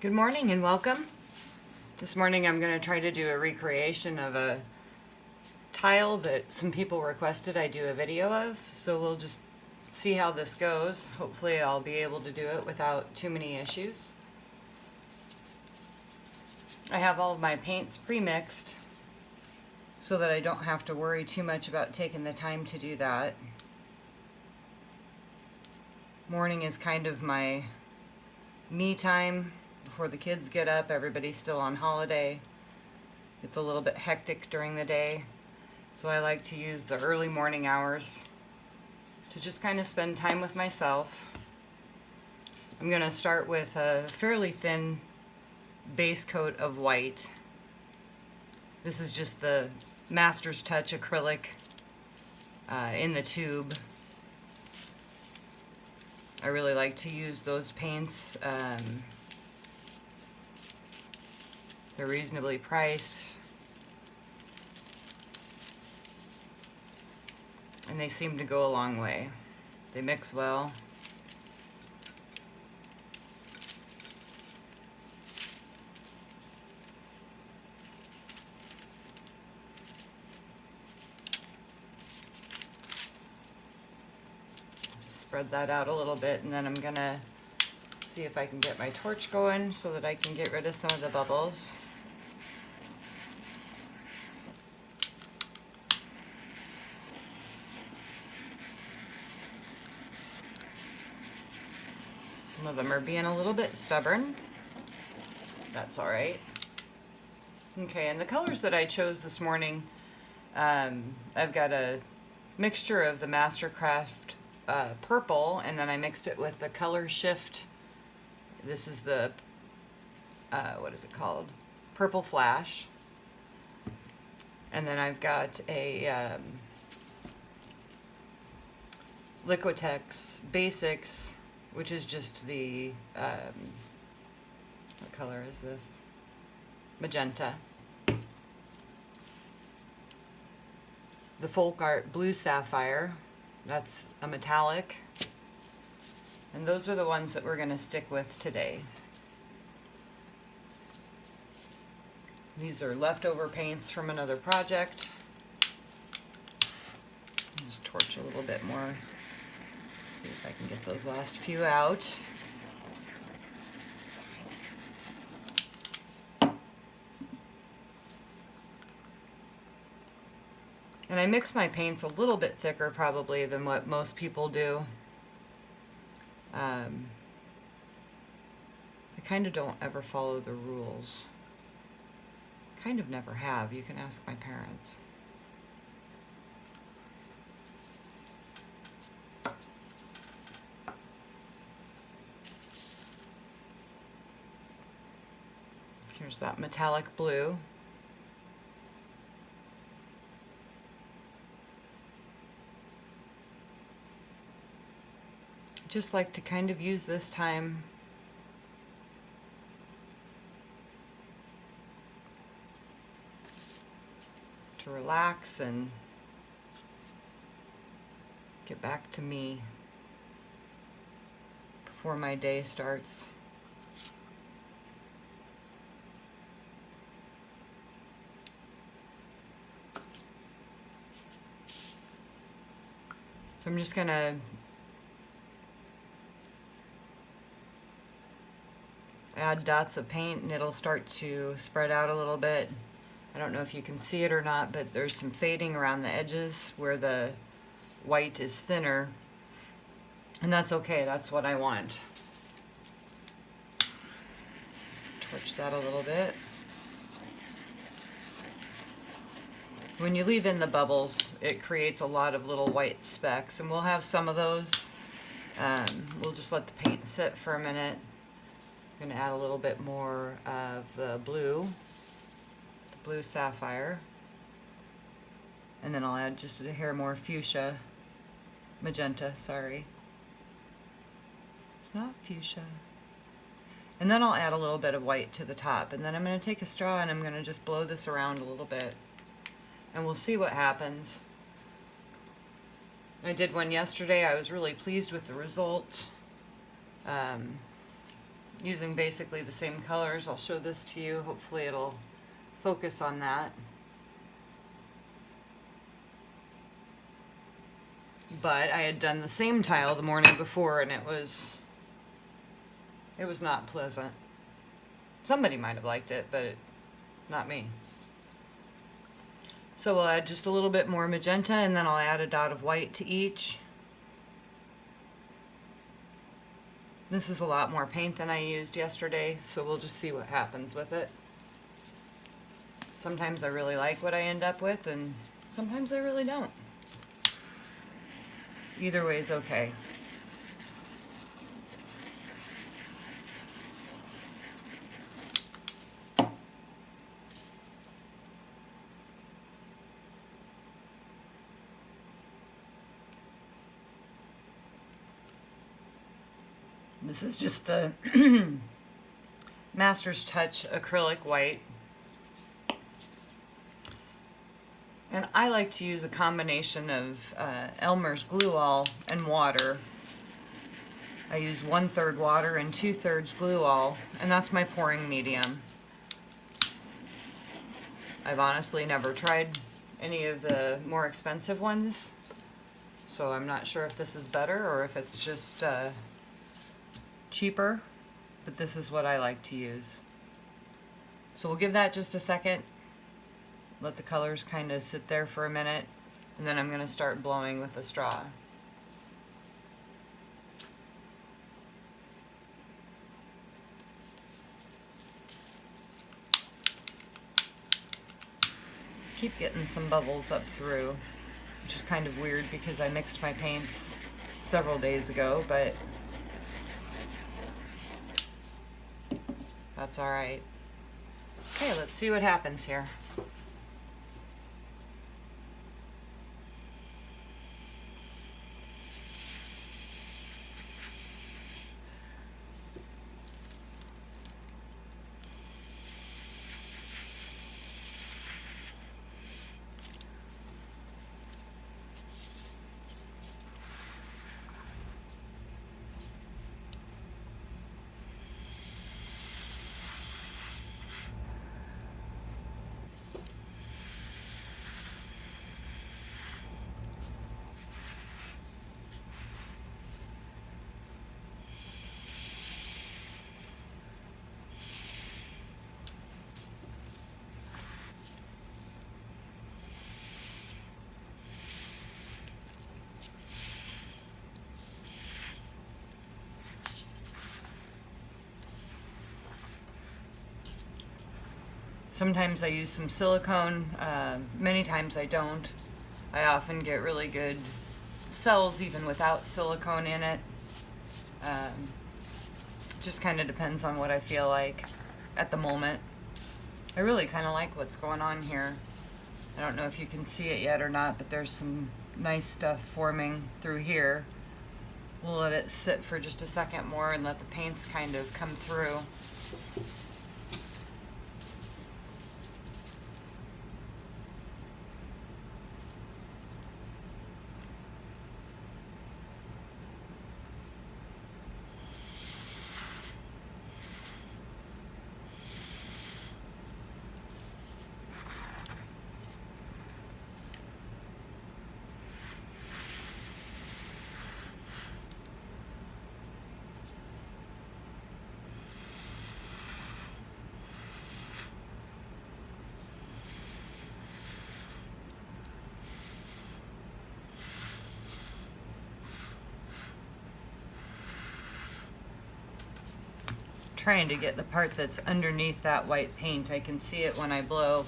Good morning and welcome. This morning I'm going to try to do a recreation of a tile that some people requested I do a video of, so we'll just see how this goes. Hopefully I'll be able to do it without too many issues. I have all of my paints pre-mixed so that I don't have to worry too much about taking the time to do that. Morning is kind of my me time. Before the kids get up, everybody's still on holiday. It's a little bit hectic during the day, so I like to use the early morning hours to just kind of spend time with myself. I'm going to start with a fairly thin base coat of white. This is just the Master's Touch acrylic in the tube. I really like to use those paints. They're reasonably priced, and they seem to go a long way. They mix well. Spread that out a little bit, and then I'm gonna see if I can get my torch going so that I can get rid of some of the bubbles. Some of them are being a little bit stubborn. That's all right. Okay, and the colors that I chose this morning, I've got a mixture of the Mastercraft purple, and then I mixed it with the Color Shift. This is the, what is it called? Purple Flash. And then I've got a Liquitex Basics, which is just the, what color is this? Magenta. The Folk Art Blue Sapphire, that's a metallic. And those are the ones that we're going to stick with today. These are leftover paints from another project. Just torch a little bit more. See if I can get those last few out. And I mix my paints a little bit thicker probably than what most people do. I kind of don't ever follow the rules. Kind of never have. You can ask my parents. Here's that metallic blue. Just like to kind of use this time to relax and get back to me before my day starts. So I'm just gonna add dots of paint, and it'll start to spread out a little bit. I don't know if you can see it or not, but there's some fading around the edges where the white is thinner, and that's okay. That's what I want. Torch that a little bit. When you leave in the bubbles, it creates a lot of little white specks, and we'll have some of those. We'll just let the paint sit for a minute. I'm going to add a little bit more of the blue sapphire, and then I'll add just a hair more magenta, sorry. It's not fuchsia. And then I'll add a little bit of white to the top, and then I'm going to take a straw and I'm going to just blow this around a little bit, and we'll see what happens. I did one yesterday. I was really pleased with the result. using basically the same colors. I'll show this to you. Hopefully it'll focus on that. But I had done the same tile the morning before, and it was not pleasant. Somebody might have liked it, but not me. So we'll add just a little bit more magenta, and then I'll add a dot of white to each. This is a lot more paint than I used yesterday, so we'll just see what happens with it. Sometimes I really like what I end up with, and sometimes I really don't. Either way is okay. This is just a Master's Touch acrylic white. And I like to use a combination of Elmer's Glue All and water. I use 1/3 water and 2/3 Glue All, and that's my pouring medium. I've honestly never tried any of the more expensive ones, so I'm not sure if this is better or if it's just cheaper, but this is what I like to use. So we'll give that just a second, let the colors kind of sit there for a minute, and then I'm going to start blowing with a straw. Keep getting some bubbles up through, which is kind of weird because I mixed my paints several days ago, but that's all right. Okay, let's see what happens here. Sometimes I use some silicone, many times I don't. I often get really good cells even without silicone in it. Just kind of depends on what I feel like at the moment. I really kind of like what's going on here. I don't know if you can see it yet or not, but there's some nice stuff forming through here. We'll let it sit for just a second more and let the paints kind of come through. Trying to get the part that's underneath that white paint. I can see it when I blow.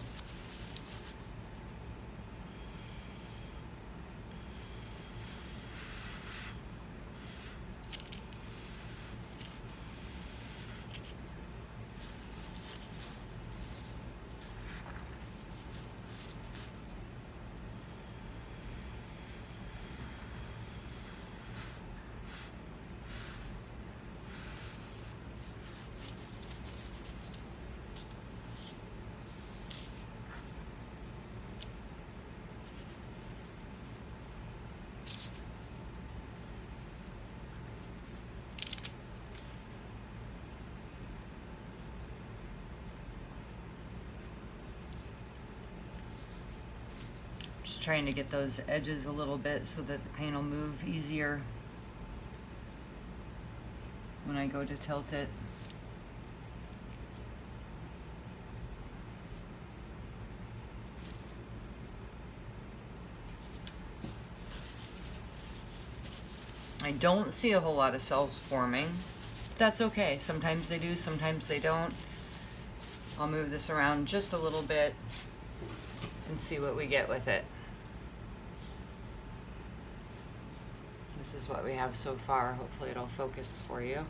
trying to get those edges a little bit so that the paint will move easier when I go to tilt it. I don't see a whole lot of cells forming. That's okay. Sometimes they do, sometimes they don't. I'll move this around just a little bit and see what we get with it. This is what we have so far. Hopefully it'll focus for you.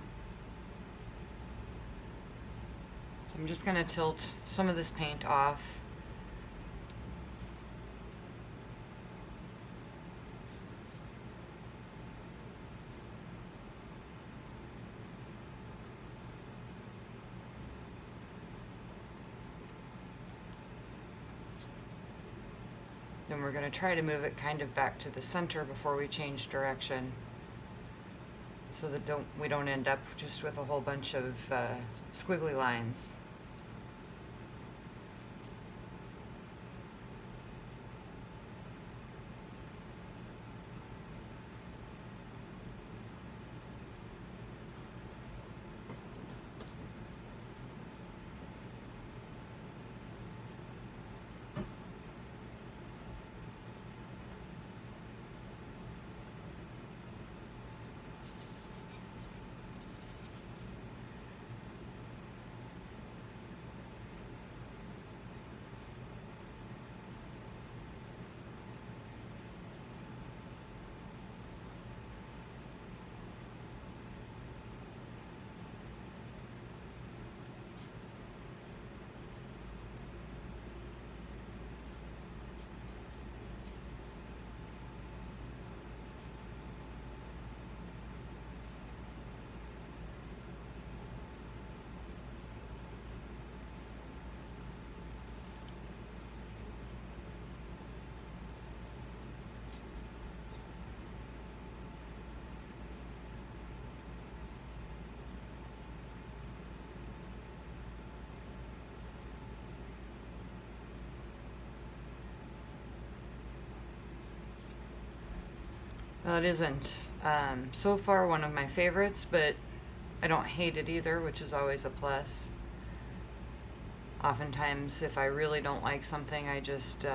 So I'm just going to tilt some of this paint off. Then we're going to try to move it kind of back to the center before we change direction, so that we don't end up just with a whole bunch of squiggly lines. Well, it isn't so far one of my favorites, but I don't hate it either, which is always a plus. Oftentimes, if I really don't like something, I just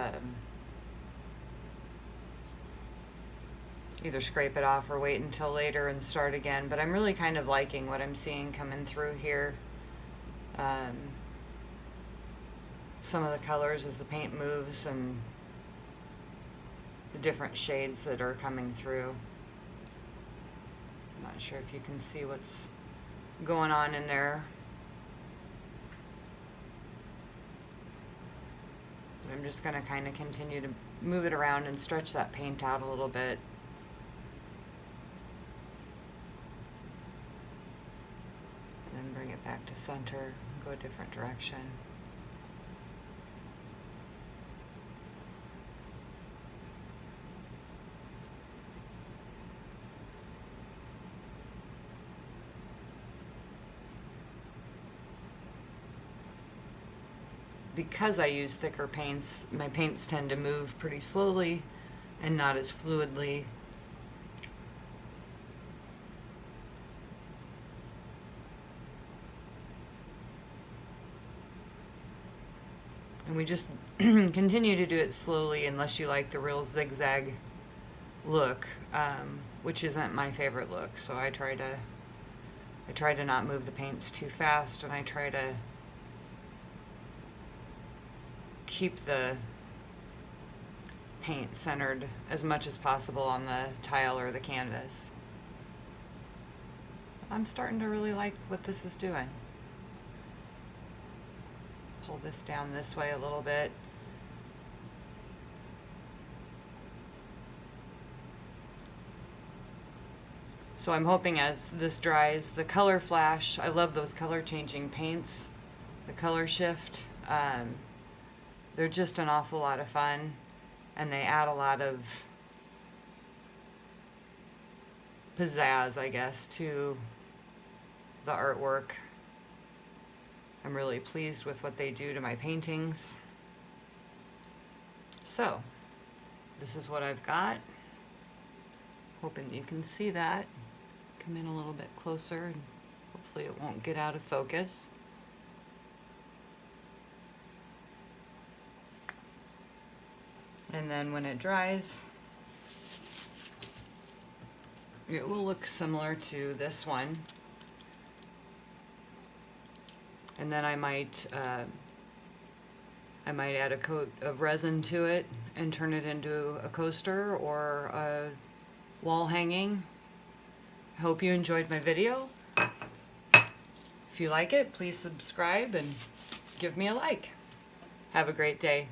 either scrape it off or wait until later and start again. But I'm really kind of liking what I'm seeing coming through here. Some of the colors as the paint moves and the different shades that are coming through. I'm not sure if you can see what's going on in there. But I'm just going to kind of continue to move it around and stretch that paint out a little bit. And then bring it back to center and go a different direction. Because I use thicker paints, my paints tend to move pretty slowly and not as fluidly. And we just continue to do it slowly unless you like the real zigzag look, which isn't my favorite look. So I try to not move the paints too fast, and I try to keep the paint centered as much as possible on the tile or the canvas. I'm starting to really like what this is doing. Pull this down this way a little bit. So I'm hoping as this dries, the color flash, I love those color changing paints, the color shift. They're just an awful lot of fun, and they add a lot of pizzazz, I guess, to the artwork. I'm really pleased with what they do to my paintings. So, this is what I've got. Hoping you can see that. Come in a little bit closer and hopefully it won't get out of focus. And then when it dries, it will look similar to this one. And then I might add a coat of resin to it and turn it into a coaster or a wall hanging. I hope you enjoyed my video. If you like it, please subscribe and give me a like. Have a great day.